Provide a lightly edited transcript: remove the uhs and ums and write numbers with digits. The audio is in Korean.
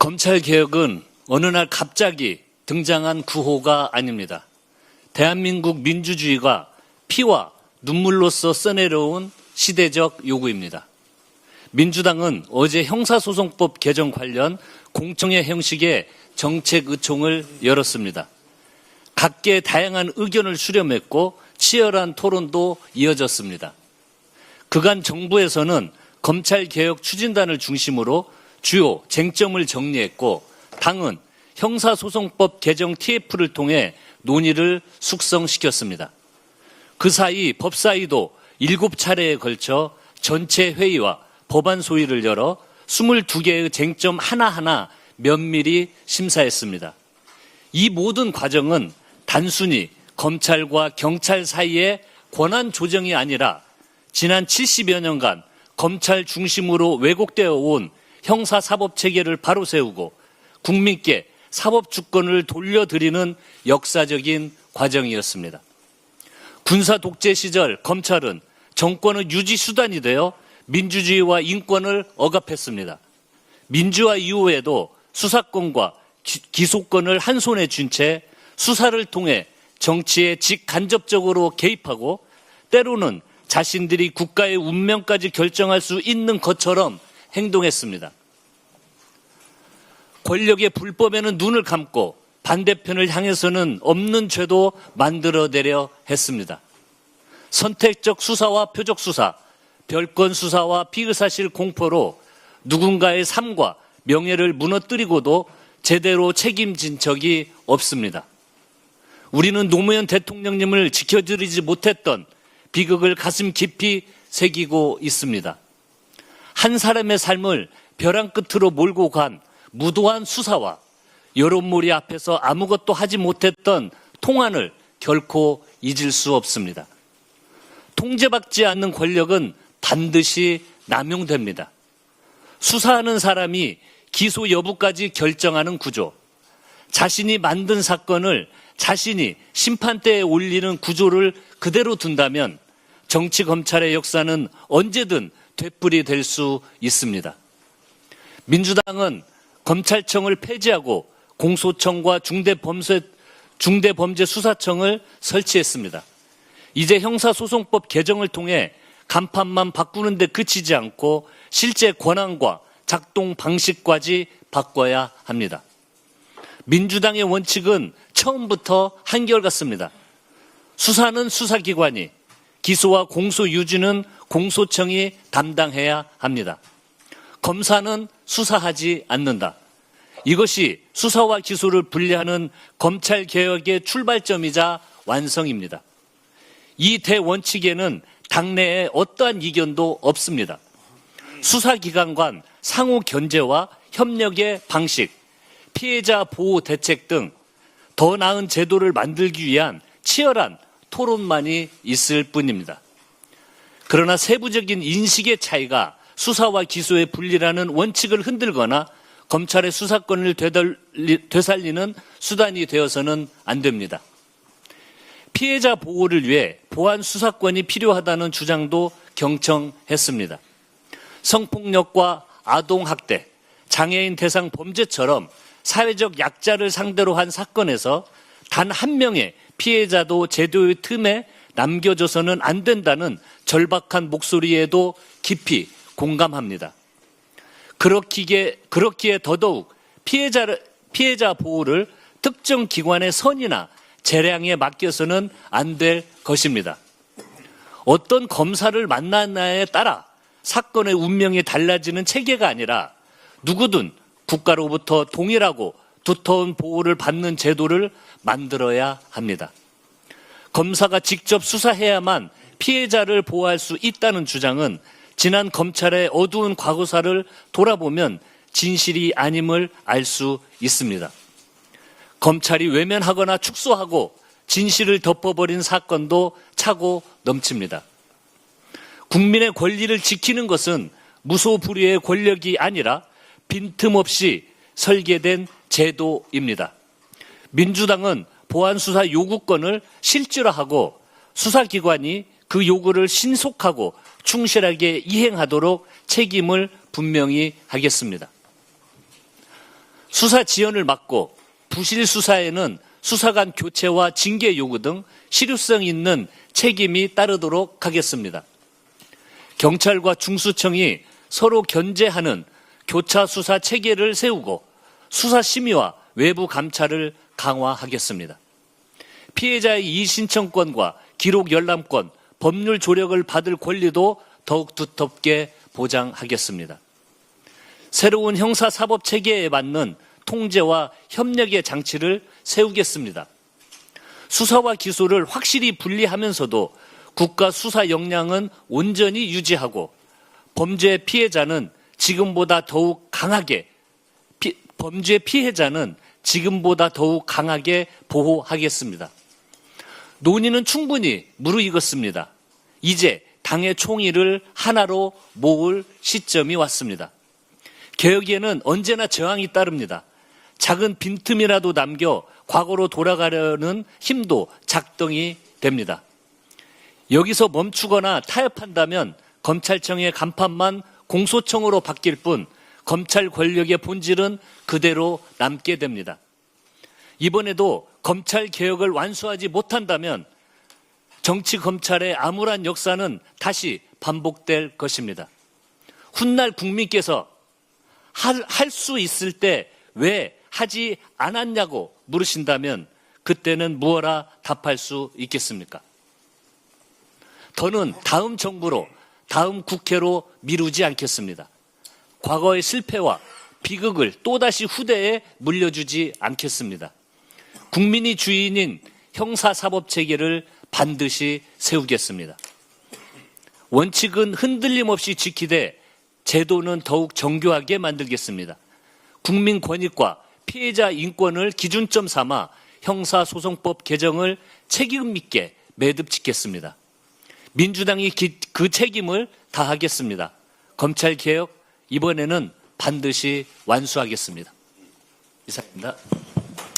검찰개혁은 어느 날 갑자기 등장한 구호가 아닙니다. 대한민국 민주주의가 피와 눈물로써 써내려온 시대적 요구입니다. 민주당은 어제 형사소송법 개정 관련 공청회 형식의 정책의총을 열었습니다. 각계의 다양한 의견을 수렴했고 치열한 토론도 이어졌습니다. 그간 정부에서는 검찰개혁 추진단을 중심으로 주요 쟁점을 정리했고 당은 형사소송법 개정 TF를 통해 논의를 숙성시켰습니다. 그 사이 법사위도 7차례에 걸쳐 전체 회의와 법안 소위를 열어 22개의 쟁점 하나하나 면밀히 심사했습니다. 이 모든 과정은 단순히 검찰과 경찰 사이의 권한 조정이 아니라 지난 70여 년간 검찰 중심으로 왜곡되어 온 형사사법체계를 바로 세우고 국민께 사법주권을 돌려드리는 역사적인 과정이었습니다. 군사 독재 시절 검찰은 정권의 유지 수단이 되어 민주주의와 인권을 억압했습니다. 민주화 이후에도 수사권과 기소권을 한 손에 쥔 채 수사를 통해 정치에 직간접적으로 개입하고 때로는 자신들이 국가의 운명까지 결정할 수 있는 것처럼 행동했습니다. 권력의 불법에는 눈을 감고 반대편을 향해서는 없는 죄도 만들어내려 했습니다. 선택적 수사와 표적 수사, 별건 수사와 피의사실 공포로 누군가의 삶과 명예를 무너뜨리고도 제대로 책임진 적이 없습니다. 우리는 노무현 대통령님을 지켜드리지 못했던 비극을 가슴 깊이 새기고 있습니다. 한 사람의 삶을 벼랑 끝으로 몰고 간 무도한 수사와 여론몰이 앞에서 아무것도 하지 못했던 통한을 결코 잊을 수 없습니다. 통제받지 않는 권력은 반드시 남용됩니다. 수사하는 사람이 기소 여부까지 결정하는 구조, 자신이 만든 사건을 자신이 심판대에 올리는 구조를 그대로 둔다면 정치 검찰의 역사는 언제든 되풀이될 수 있습니다. 민주당은 검찰청을 폐지하고 공소청과 중대범죄수사청을 설치했습니다. 이제 형사소송법 개정을 통해 간판만 바꾸는 데 그치지 않고 실제 권한과 작동 방식까지 바꿔야 합니다. 민주당의 원칙은 처음부터 한결같습니다. 수사는 수사기관이, 기소와 공소 유지는 공소청이 담당해야 합니다. 검사는 수사하지 않는다. 이것이 수사와 기소를 분리하는 검찰개혁의 출발점이자 완성입니다. 이 대원칙에는 당내에 어떠한 이견도 없습니다. 수사기관 간 상호 견제와 협력의 방식, 피해자 보호 대책 등 더 나은 제도를 만들기 위한 치열한 토론만이 있을 뿐입니다. 그러나 세부적인 인식의 차이가 수사와 기소의 분리라는 원칙을 흔들거나 검찰의 수사권을 되살리는 수단이 되어서는 안 됩니다. 피해자 보호를 위해 보안 수사권이 필요하다는 주장도 경청했습니다. 성폭력과 아동학대, 장애인 대상 범죄처럼 사회적 약자를 상대로 한 사건에서 단 한 명의 피해자도 제도의 틈에 남겨져서는 안 된다는 절박한 목소리에도 깊이 공감합니다. 그렇기에 더더욱 피해자 보호를 특정 기관의 선이나 재량에 맡겨서는 안 될 것입니다. 어떤 검사를 만나냐에 따라 사건의 운명이 달라지는 체계가 아니라 누구든 국가로부터 동일하고 두터운 보호를 받는 제도를 만들어야 합니다. 검사가 직접 수사해야만 피해자를 보호할 수 있다는 주장은 지난 검찰의 어두운 과거사를 돌아보면 진실이 아님을 알 수 있습니다. 검찰이 외면하거나 축소하고 진실을 덮어버린 사건도 차고 넘칩니다. 국민의 권리를 지키는 것은 무소불위의 권력이 아니라 빈틈없이 설계된 제도입니다. 민주당은 보안수사 요구권을 실질화하고 수사기관이 그 요구를 신속하고 충실하게 이행하도록 책임을 분명히 하겠습니다. 수사 지연을 막고 부실 수사에는 수사관 교체와 징계 요구 등 실효성 있는 책임이 따르도록 하겠습니다. 경찰과 중수청이 서로 견제하는 교차 수사 체계를 세우고 수사 심의와 외부 감찰을 강화하겠습니다. 피해자의 이의신청권과 기록 열람권, 법률 조력을 받을 권리도 더욱 두텁게 보장하겠습니다. 새로운 형사사법 체계에 맞는 통제와 협력의 장치를 세우겠습니다. 수사와 기소를 확실히 분리하면서도 국가 수사 역량은 온전히 유지하고 범죄 피해자는 지금보다 더욱 강하게 보호하겠습니다. 논의는 충분히 무르익었습니다. 이제 당의 총의를 하나로 모을 시점이 왔습니다. 개혁에는 언제나 저항이 따릅니다. 작은 빈틈이라도 남겨 과거로 돌아가려는 힘도 작동이 됩니다. 여기서 멈추거나 타협한다면 검찰청의 간판만 공소청으로 바뀔 뿐 검찰 권력의 본질은 그대로 남게 됩니다. 이번에도 검찰 개혁을 완수하지 못한다면 정치 검찰의 암울한 역사는 다시 반복될 것입니다. 훗날 국민께서 할 수 있을 때 왜 하지 않았냐고 물으신다면 그때는 무엇라 답할 수 있겠습니까? 더는 다음 정부로, 다음 국회로 미루지 않겠습니다. 과거의 실패와 비극을 또다시 후대에 물려주지 않겠습니다. 국민이 주인인 형사사법체계를 반드시 세우겠습니다. 원칙은 흔들림 없이 지키되 제도는 더욱 정교하게 만들겠습니다. 국민 권익과 피해자 인권을 기준점 삼아 형사소송법 개정을 책임 있게 매듭 짓겠습니다. 민주당이 그 책임을 다하겠습니다. 검찰개혁 이번에는 반드시 완수하겠습니다. 이상입니다.